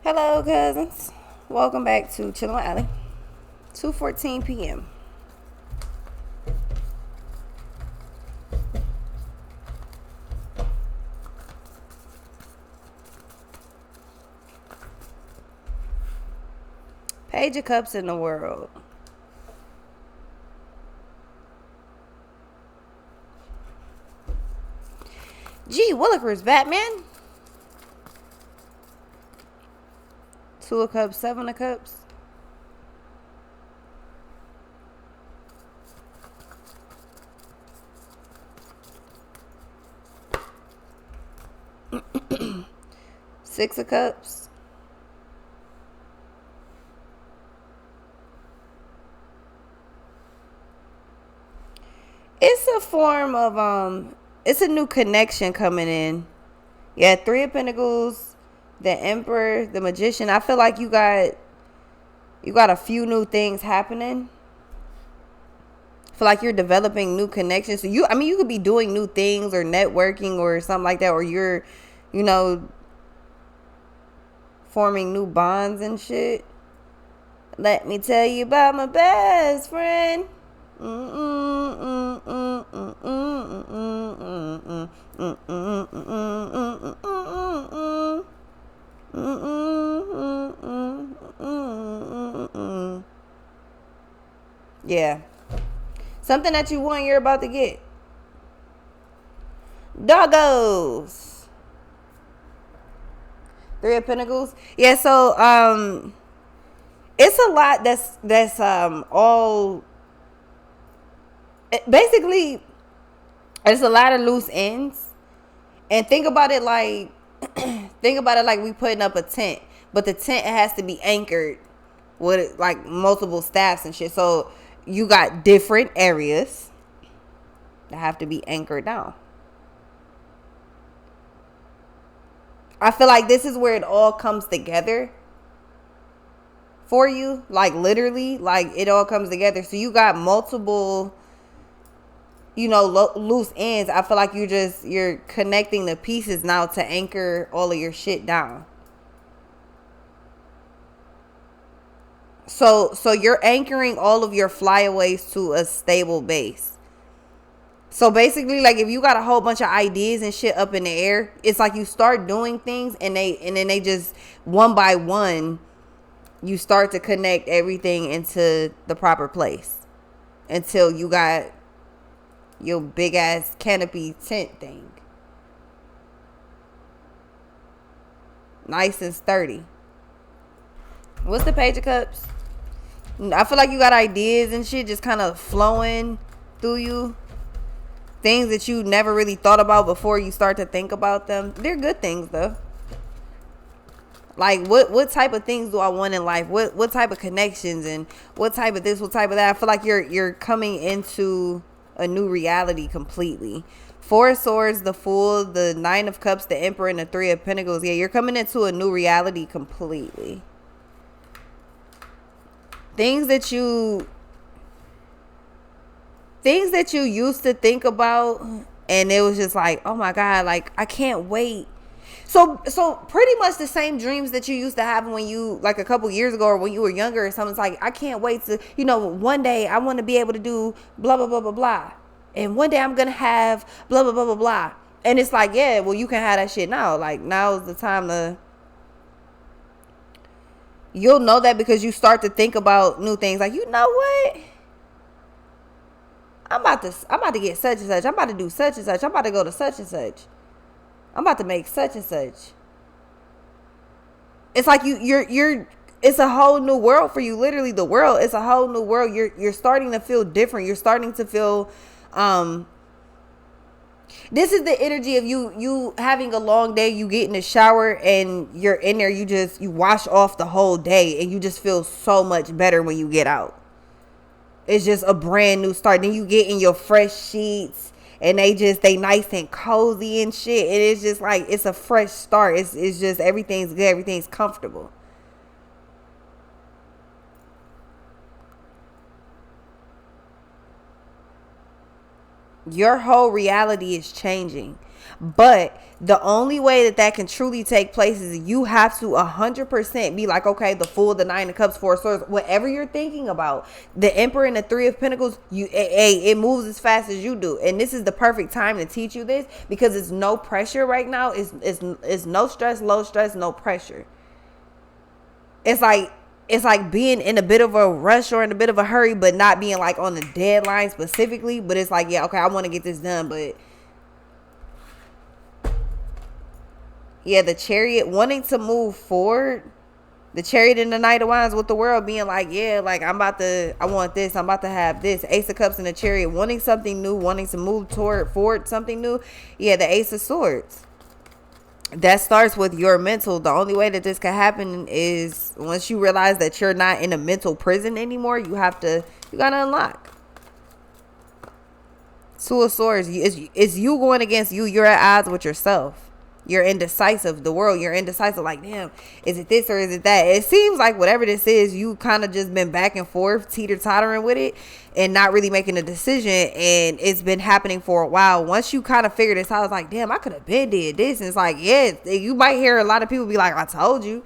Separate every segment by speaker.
Speaker 1: Hello, cousins. Welcome back to Chillin' with Allie. 2:14 p.m. Page of Cups in the world. Gee Willikers, Batman. Two of Cups, Seven of Cups. Six of Cups. It's a form of it's a new connection coming in. Yeah, Three of Pentacles, the Emperor, the Magician. I feel like you got a few new things happening. I feel like you're developing new connections. So you could be doing new things or networking or something like that, or you're, you know, forming new bonds and shit. Let me tell you about my best friend. Yeah. Something that you want, you're about to get. Doggos. Three of Pentacles. Yeah, so it's a lot that's all basically there's a lot of loose ends. And think about it like we putting up a tent, but the tent has to be anchored with like multiple staffs and shit. So you got different areas that have to be anchored down. I feel like this is where it all comes together for you, like literally, like it all comes together. So you got multiple, loose ends. I feel like you're connecting the pieces now to anchor all of your shit down. So you're anchoring all of your flyaways to a stable base. So basically, like if you got a whole bunch of ideas and shit up in the air, it's like you start doing things and then they just one by one, you start to connect everything into the proper place until you got your big ass canopy tent thing. Nice and sturdy. What's the Page of Cups? I feel like you got ideas and shit just kind of flowing through you. Things that you never really thought about before you start to think about them. They're good things though. Like what type of things do I want in life? What type of connections and what type of this, what type of that? I feel like you're coming into a new reality completely. Four of Swords, the Fool, the Nine of Cups, the Emperor, and the Three of Pentacles. Yeah, you're coming into a new reality completely. Things that you used to think about and it was just like, oh my God, like I can't wait. So pretty much the same dreams that you used to have when you, like a couple years ago or when you were younger or something. It's like, I can't wait to, one day I want to be able to do blah, blah, blah, blah, blah. And one day I'm going to have blah, blah, blah, blah, blah. And it's like, yeah, well, you can have that shit now. Like now is the time to, you'll know that because you start to think about new things. Like, you know what? I'm about to get such and such. I'm about to do such and such. I'm about to go to such and such. I'm about to make such and such. It's like you're it's a whole new world for you. Literally the world. It's a whole new world. You're starting to feel different. You're starting to feel this is the energy of you having a long day. You get in the shower and you're in there. You wash off the whole day and you just feel so much better when you get out. It's just a brand new start. Then you get in your fresh sheets and they nice and cozy and shit. And it's just like, it's a fresh start. It's just, everything's good. Everything's comfortable. Your whole reality is changing. But the only way that can truly take place is you have to 100% be like, okay, the Fool, the Nine of Cups, Four of Swords, whatever you're thinking about, the Emperor and the Three of Pentacles, it moves as fast as you do. And this is the perfect time to teach you this, because it's no pressure right now. It's no stress, low stress, no pressure. It's like being in a bit of a rush or in a bit of a hurry, but not being like on the deadline specifically. But it's like, yeah, okay, I want to get this done. But yeah, the Chariot wanting to move forward. The Chariot and the Knight of Wands with the World being like, yeah, like I want this. I'm about to have this. Ace of Cups and the Chariot wanting something new, wanting to move forward something new. Yeah, the Ace of Swords. That starts with your mental. The only way that this can happen is once you realize that you're not in a mental prison anymore. You gotta unlock. Two of Swords. It's you going against you. You're at odds with yourself. You're indecisive. The world, you're indecisive. Like, damn, is it this or is it that? It seems like whatever this is, you kind of just been back and forth, teeter-tottering with it and not really making a decision. And it's been happening for a while. Once you kind of figure this out, it's like, damn, I could have been did this. And it's like, yeah, you might hear a lot of people be like, I told you.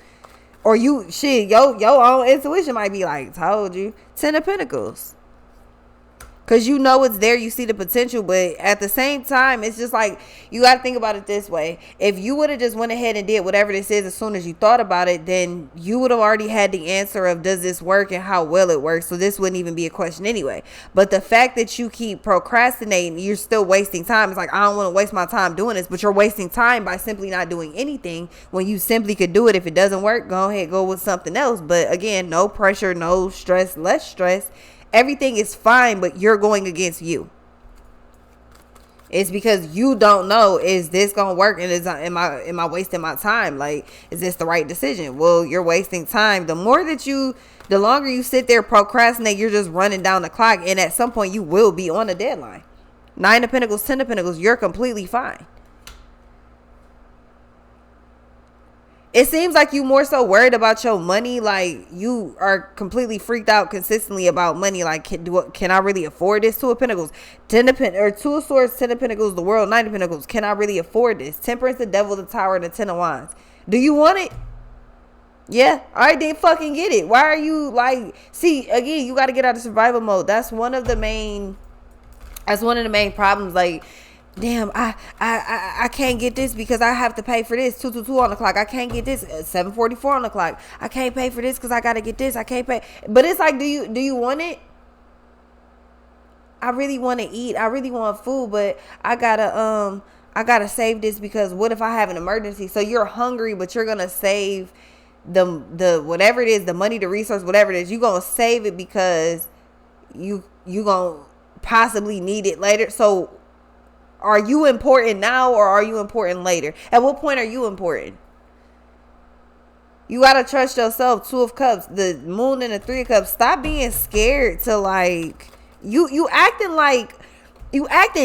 Speaker 1: Or your own intuition might be like, told you. Ten of Pentacles. Because you know it's there. You see the potential. But at the same time, it's just like, you got to think about it this way. If you would have just went ahead and did whatever this is as soon as you thought about it, then you would have already had the answer of does this work and how well it works. So this wouldn't even be a question anyway. But the fact that you keep procrastinating, you're still wasting time. It's like, I don't want to waste my time doing this. But you're wasting time by simply not doing anything when you simply could do it. If it doesn't work, go ahead, go with something else. But again, no pressure, no stress, less stress. Everything is fine, but you're going against you. It's because you don't know, is this gonna work, and am I wasting my time? Like, is this the right decision? Well, you're wasting time. The longer you sit there procrastinate, you're just running down the clock, and at some point you will be on a deadline. Nine of Pentacles, Ten of Pentacles, you're completely fine. It seems like you more so worried about your money. Like, you are completely freaked out consistently about money. Like, can I really afford this? Two of Pentacles, Two of Swords, Ten of Pentacles, the World, Nine of Pentacles. Can I really afford this? Temperance, the Devil, the Tower, and the Ten of Wands. Do you want it? Yeah. All right, then fucking get it. Why are you like, see, again, you got to get out of survival mode. That's one of the main problems. Like, damn, I can't get this because I have to pay for this. 222 on the clock. I can't get this. 744 on the clock. I can't pay for this because I gotta get this. I can't pay. But it's like, do you want it? I really want to eat. I really want food, but I gotta save this because what if I have an emergency? So you're hungry, but you're gonna save the whatever it is, the money, the resource, whatever it is. You gonna save it because you gonna possibly need it later. So are you important now or are you important later? At what point are you important? You got to trust yourself. Two of Cups, the Moon and the Three of Cups. Stop being scared to like, you acting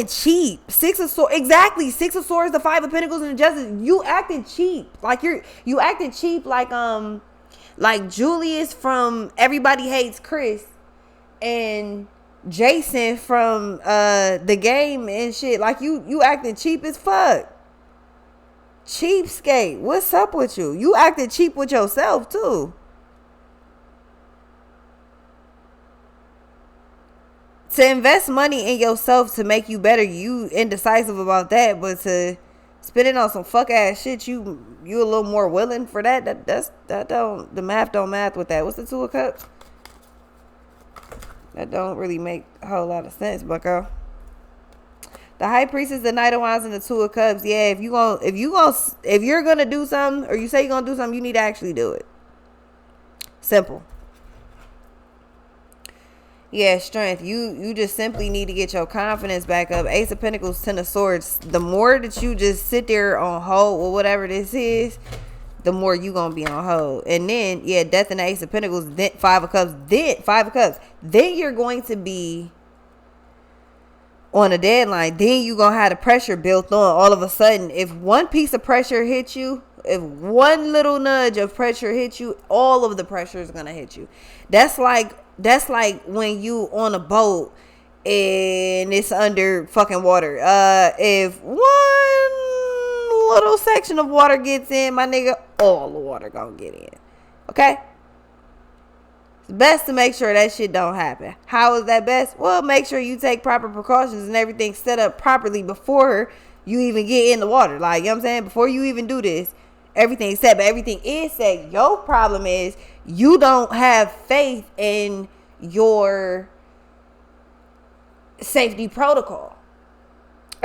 Speaker 1: cheap. Six of Swords, exactly. Six of Swords, the Five of Pentacles, and the Justice. You acting cheap. Like you acting cheap like Julius from Everybody Hates Chris and Jason from the game and shit. Like you acting cheap as fuck. Cheapskate. What's up with you? You acting cheap with yourself too. To invest money in yourself to make you better, you indecisive about that, but to spend it on some fuck ass shit, you a little more willing for that. The math don't math with that. What's the Two of Cups? That don't really make a whole lot of sense, bucko. The High Priestess, the Knight of Wands, and the Two of Cups. Yeah, if you're gonna do something, or you say you're gonna do something, you need to actually do it. Simple. Yeah, strength. You just simply need to get your confidence back up. Ace of Pentacles, Ten of Swords. The more that you just sit there on hold with whatever this is, the more you gonna be on hold. And then, yeah, Death and the Ace of Pentacles, then Five of Cups, then Five of Cups. Then you're going to be on a deadline. Then you gonna have the pressure built on. All of a sudden, if one piece of pressure hits you, if one little nudge of pressure hits you, all of the pressure is gonna hit you. That's like when you on a boat and it's under fucking water. If one little section of water gets in, my nigga, all the water gonna get in. Okay? It's best to make sure that shit don't happen. How is that best? Well, make sure you take proper precautions and everything set up properly before you even get in the water. Like, you know what I'm saying? Before you even do this, everything's set. But everything is set. Your problem is you don't have faith in your safety protocol.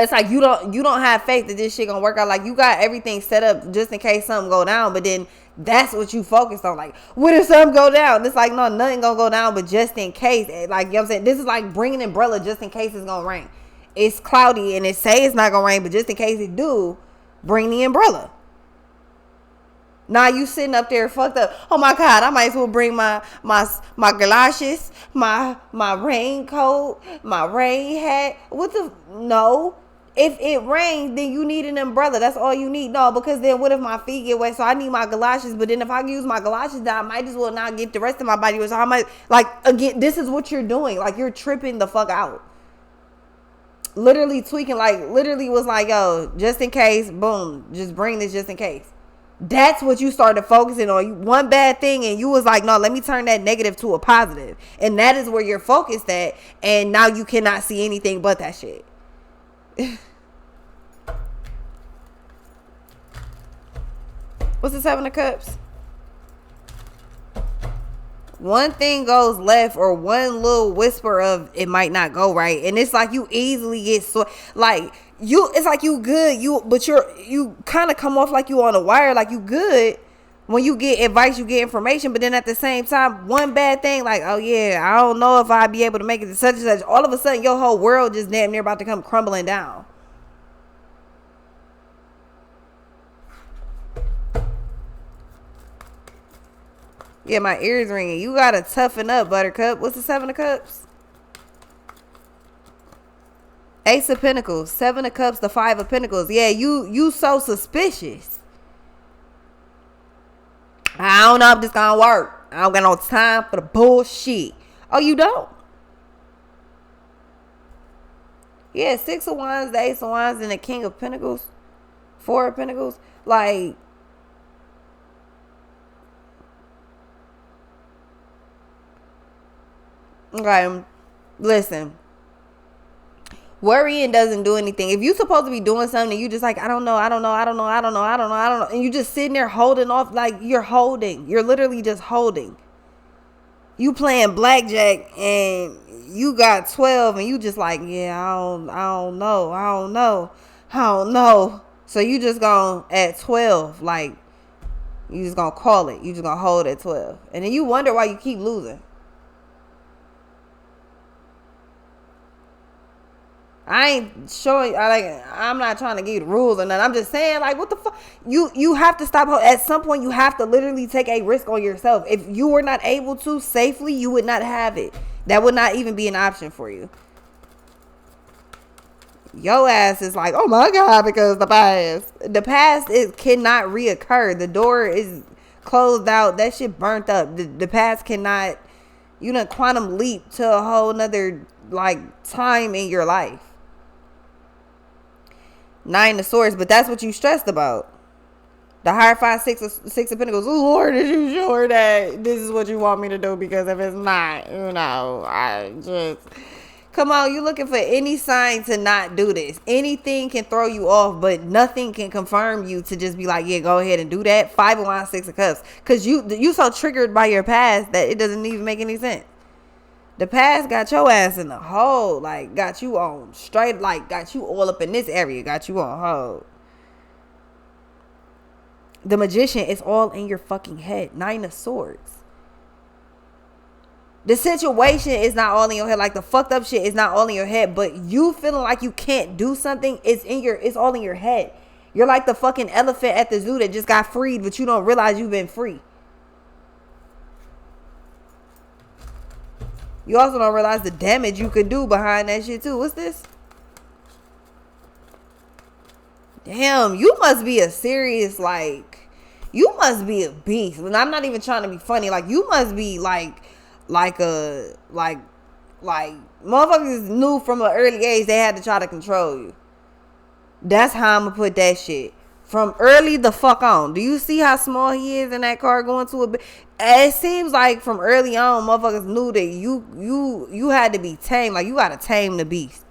Speaker 1: It's like you don't have faith that this shit gonna work out. Like, you got everything set up just in case something go down, but then that's what you focused on. Like, what if something go down? It's like, no, nothing gonna go down, but just in case. Like, you know what I'm saying? This is like bringing an umbrella just in case it's gonna rain. It's cloudy and it say it's not gonna rain, but just in case it do, bring the umbrella. Now you sitting up there fucked up. Oh my God, I might as well bring my galoshes, my raincoat, my rain hat. What the? No. If it rains, then you need an umbrella. That's all you need. No, because then what if my feet get wet? So I need my galoshes. But then if I use my galoshes, then I might as well not get the rest of my body wet. So I might, like, again, this is what you're doing. Like, you're tripping the fuck out. Literally tweaking, like, literally was like, yo, just in case, boom, just bring this just in case. That's what you started focusing on. One bad thing, and you was like, no, let me turn that negative to a positive. And that is where you're focused at. And now you cannot see anything but that shit. What's the Seven of Cups? One thing goes left, or one little whisper of it might not go right, and it's like you easily get like you. It's like you good, but you kind of come off like you on a wire, like you good when you get advice, you get information, but then at the same time, one bad thing, like, oh yeah, I don't know if I'd be able to make it to such and such. All of a sudden, your whole world just damn near about to come crumbling down. Yeah, my ears ringing. You gotta toughen up, Buttercup. What's the Seven of Cups? Ace of Pentacles, Seven of Cups, the Five of Pentacles. Yeah, you so suspicious. I don't know if this gonna work. I don't got no time for the bullshit. Oh, you don't? Yeah, Six of Wands, the Ace of Wands, and the King of Pentacles. Four of Pentacles. Like, okay, listen. Worrying doesn't do anything. If you're supposed to be doing something and you just like, I don't know, and you just sitting there holding off, like you're literally just holding. You playing blackjack and you got 12 and you just like, yeah, I don't know. So you just gonna at 12, like you just gonna call it. You just gonna hold at 12. And then you wonder why you keep losing. I ain't showing. I'm not trying to give you the rules or nothing. I'm just saying, like, what the fuck? You have to stop. At some point, you have to literally take a risk on yourself. If you were not able to safely, you would not have it. That would not even be an option for you. Your ass is like, oh my God, because the past cannot reoccur. The door is closed out. That shit burnt up. The past cannot. You done quantum leap to a whole nother like time in your life. Nine of Swords, but that's what you stressed about. The Hierophant, Six of Pentacles. Oh, Lord, are you sure that this is what you want me to do? Because if it's not, I just... Come on, you looking for any sign to not do this. Anything can throw you off, but nothing can confirm you to just be like, yeah, go ahead and do that. Five of Wands, Six of Cups. Because you so triggered by your past that it doesn't even make any sense. The past got your ass in the hole, like got you on straight, like got you all up in this area, got you on hold. The Magician is all in your fucking head. Nine of Swords. The situation is not all in your head, like the fucked up shit is not all in your head, but you feeling like you can't do something, it's all in your head. You're like the fucking elephant at the zoo that just got freed, but you don't realize you've been free. You also don't realize the damage you could do behind that shit too. What's this? Damn, you must be a serious, like, you must be a beast. And I'm not even trying to be funny. Like, you must be like Like, motherfuckers knew from an early age they had to try to control you. That's how I'm gonna put that shit. From early the fuck on. Do you see how small he is in that car going to a... It seems like from early on, motherfuckers knew that you had to be tamed. Like, you gotta tame the beast.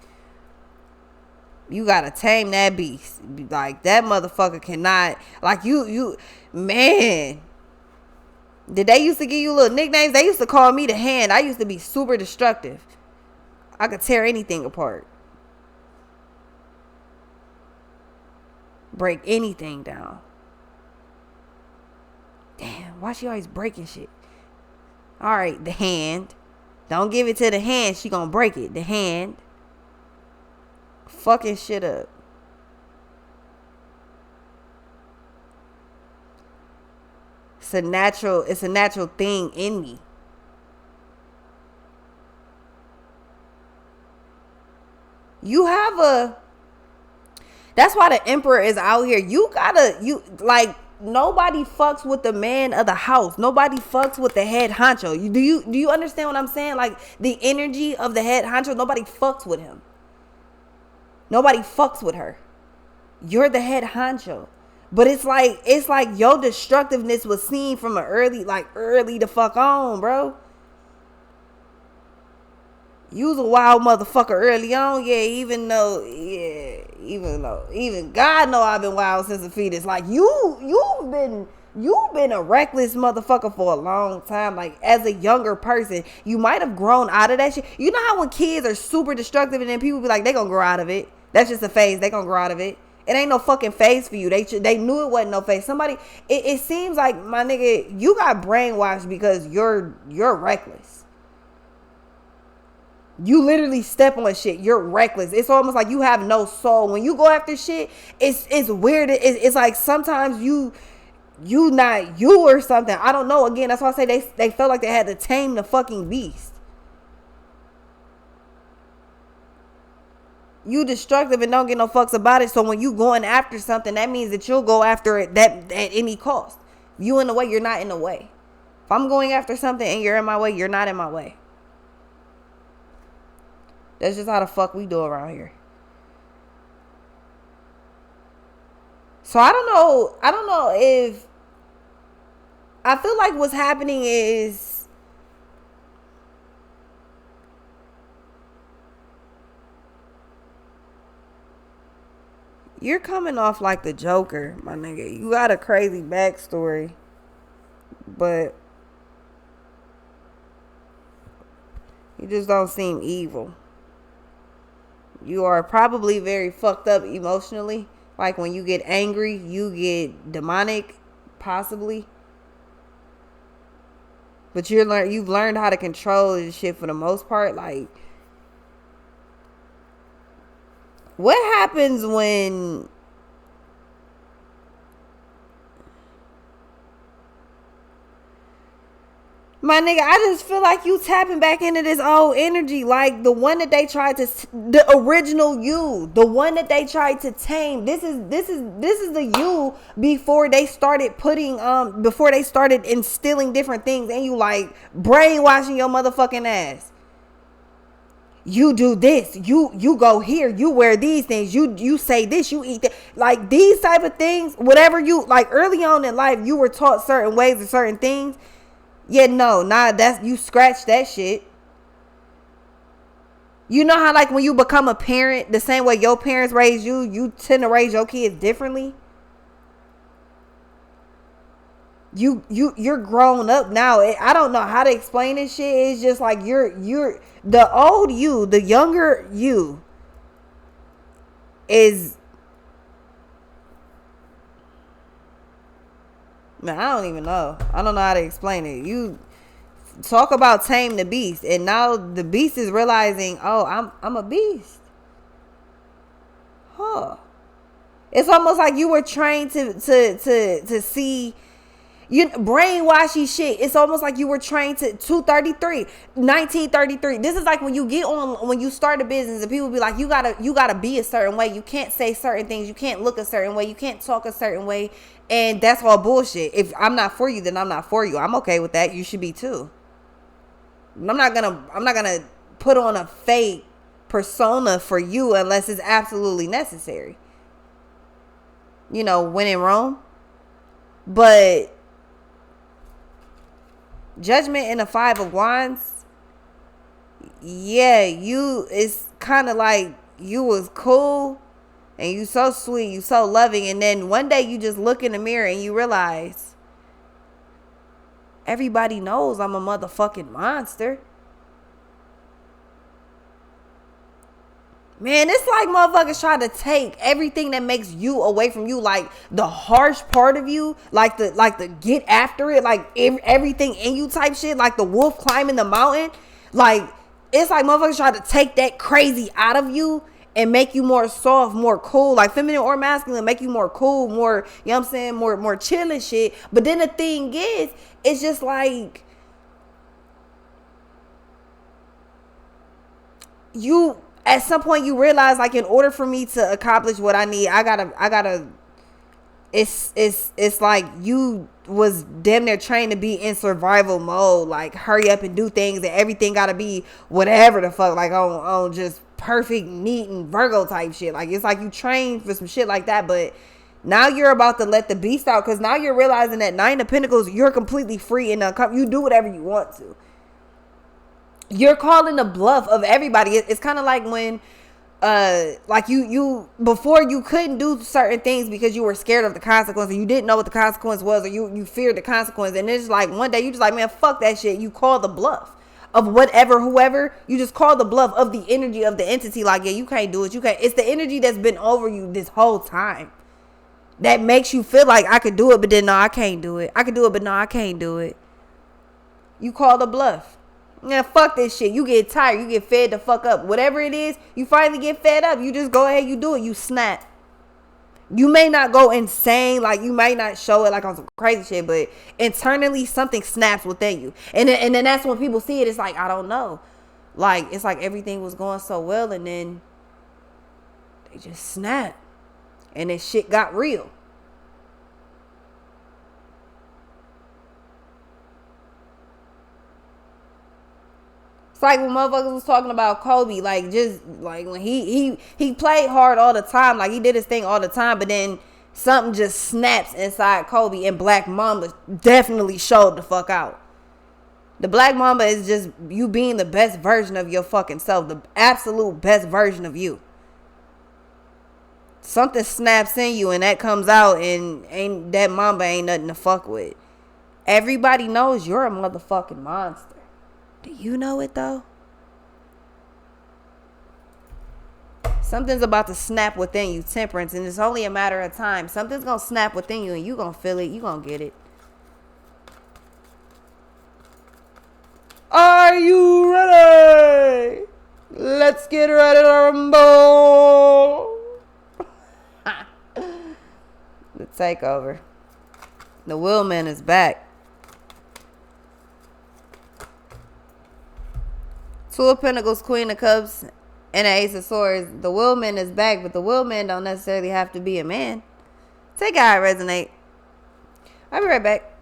Speaker 1: You gotta tame that beast. Like, that motherfucker cannot... Like, man... Did they used to give you little nicknames? They used to call me the Hand. I used to be super destructive. I could tear anything apart. Break anything down. Damn, why she always breaking shit? Alright, the Hand. Don't give it to the Hand. She gonna break it. The Hand. Fucking shit up. It's a natural thing in me. That's why the Emperor is out here. Nobody fucks with the man of the house. Nobody fucks with the head honcho. Do you understand what I'm saying? Like, the energy of the head honcho, nobody fucks with him. Nobody fucks with her. You're the head honcho. But it's like your destructiveness was seen from early the fuck on, bro. You was a wild motherfucker early on, yeah. Even God know I've been wild since a fetus. Like, you've been a reckless motherfucker for a long time. Like, as a younger person, you might have grown out of that shit. You know how when kids are super destructive and then people be like, they gonna grow out of it. That's just a phase. They gonna grow out of it. It ain't no fucking phase for you. They knew it wasn't no phase. It seems like, my nigga, you got brainwashed because you're reckless. You literally step on shit. You're reckless. It's almost like you have no soul. When you go after shit, it's weird. It's like sometimes you not you or something. I don't know. Again, that's why I say they felt like they had to tame the fucking beast. You destructive and don't get no fucks about it. So when you going after something, that means that you'll go after it at any cost. You in the way, you're not in the way. If I'm going after something and you're in my way, you're not in my way. That's just how the fuck we do around here. So I don't know if... I feel like what's happening is... You're coming off like the Joker, my nigga. You got a crazy backstory. But you just don't seem evil. You are probably very fucked up emotionally. Like, when you get angry, you get demonic, possibly. But you've learned how to control this shit for the most part. Like, what happens when... My nigga, I just feel like you tapping back into this old energy. Like, the one that they tried to... The original you. The one that they tried to tame. This is the you before they started putting... Before they started instilling different things. And you, like, brainwashing your motherfucking ass. You do this, you go here, you wear these things, you say this, you eat that. Like, these type of things, whatever you, like, early on in life, you were taught certain ways of certain things. Yeah, no, nah, that's, you scratch that shit. You know how, like, when you become a parent, the same way your parents raised you, you tend to raise your kids differently. You're grown up now. I don't know how to explain this shit. It's just like you're the old you, the younger you is... Man, I don't even know. I don't know how to explain it. You talk about tame the beast, and now the beast is realizing, oh, I'm a beast. Huh. It's almost like you were trained to see... You brainwashy shit. It's almost like you were trained to 1933. This is like when you start a business and people be like, you gotta be a certain way. You can't say certain things. You can't look a certain way. You can't talk a certain way. And that's all bullshit. If I'm not for you, then I'm not for you. I'm okay with that. You should be too. I'm not gonna put on a fake persona for you unless it's absolutely necessary. You know, when in Rome. But Judgment in the Five of Wands, yeah, it's kind of like you was cool and you so sweet, you so loving, and then one day you just look in the mirror and you realize everybody knows I'm a motherfucking monster. Man, it's like motherfuckers try to take everything that makes you away from you, like the harsh part of you, like the get after it, like everything in you type shit, like the wolf climbing the mountain. Like, it's like motherfuckers try to take that crazy out of you and make you more soft, more cool, like feminine or masculine, make you more cool, more, you know what I'm saying, more chill and shit. But then the thing is, it's just like you, at some point you realize, like, in order for me to accomplish what I need, I gotta it's like you was damn near trained to be in survival mode, like hurry up and do things, and everything gotta be whatever the fuck, like on just perfect, neat, and Virgo type shit. Like, it's like you trained for some shit like that, but now you're about to let the beast out, because now you're realizing that Nine of Pentacles, you're completely free and you do whatever you want to. You're calling the bluff of everybody. It's kind of like when like you before, you couldn't do certain things because you were scared of the consequence, or you didn't know what the consequence was, or you feared the consequence. And it's like one day you just like, man, fuck that shit. You call the bluff of whatever, whoever. You just call the bluff of the energy of the entity. Like, yeah, you can't do it. You can't. It's the energy that's been over you this whole time that makes you feel like I could do it, but then no, I can't do it. I could do it, but no, I can't do it. You call the bluff. Yeah, fuck this shit. You get tired. You get fed the fuck up. Whatever it is, you finally get fed up. You just go ahead, you do it. You snap. You may not go insane, like you might not show it like on some crazy shit, but internally something snaps within you. And then that's when people see it. It's like, I don't know. Like, it's like everything was going so well, and then they just snap. And then shit got real. It's like when motherfuckers was talking about Kobe, like, just like when he played hard all the time, like he did his thing all the time, but then something just snaps inside Kobe, and Black Mamba definitely showed the fuck out. The Black Mamba is just you being the best version of your fucking self, the absolute best version of you. Something snaps in you and that comes out, and that Mamba ain't nothing to fuck with. Everybody knows you're a motherfucking monster. Do you know it though? Something's about to snap within you, Temperance, and it's only a matter of time. Something's gonna snap within you and you gonna feel it. You gonna get it. Are you ready? Let's get ready to rumble. The takeover. The Wheelman is back. Two of Pentacles, Queen of Cups, and an Ace of Swords. The Wheelman is back, but the Wheelman don't necessarily have to be a man. Take it how it resonate. I'll be right back.